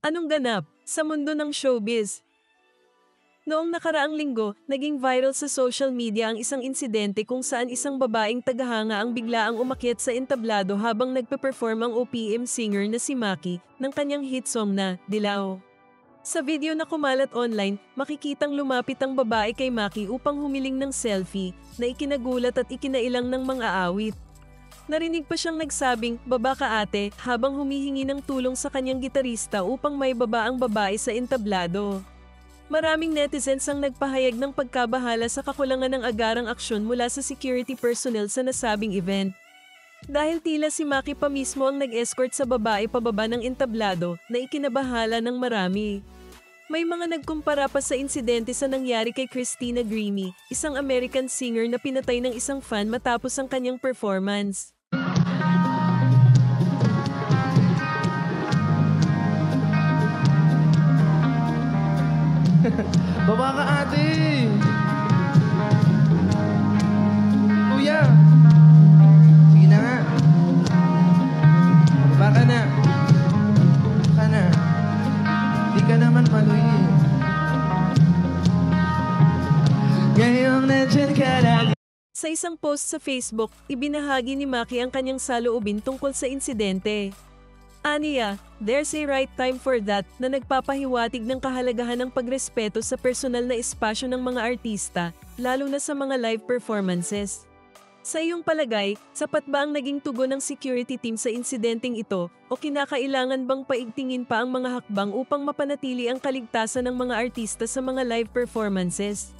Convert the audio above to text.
Anong ganap sa mundo ng showbiz? Noong nakaraang linggo, naging viral sa social media ang isang insidente kung saan isang babaeng tagahanga ang biglaang umakyat sa entablado habang nagpe-perform ang OPM singer na si Maki ng kanyang hit song na Dilaw. Sa video na kumalat online, makikitang lumapit ang babae kay Maki upang humiling ng selfie na ikinagulat at ikinailang ng mga awit. Narinig pa siyang nagsabing, "Baba ka ate," habang humihingi ng tulong sa kanyang gitarista upang may baba ang babae sa entablado. Maraming netizens ang nagpahayag ng pagkabahala sa kakulangan ng agarang aksyon mula sa security personnel sa nasabing event. Dahil tila si Maki pa mismo ang nag-escort sa babae pababa ng entablado na ikinabahala ng marami. May mga nagkumpara pa sa insidente sa nangyari kay Christina Grimmie, isang American singer na pinatay ng isang fan matapos ang kanyang performance. Baba ka ate! Kuya! Sige na nga. Baba ka na. Baba ka na. Di ka naman maluy eh. Ngayong nandyan ka lang. Sa isang post sa Facebook, ibinahagi ni Maki ang kanyang saloobin tungkol sa insidente. Aniya, "There's a right time for that," na nagpapahiwatig ng kahalagahan ng pagrespeto sa personal na espasyo ng mga artista, lalo na sa mga live performances. Sa iyong palagay, sapat ba ang naging tugon ng security team sa insidenteng ito o kinakailangan bang paigtingin pa ang mga hakbang upang mapanatili ang kaligtasan ng mga artista sa mga live performances?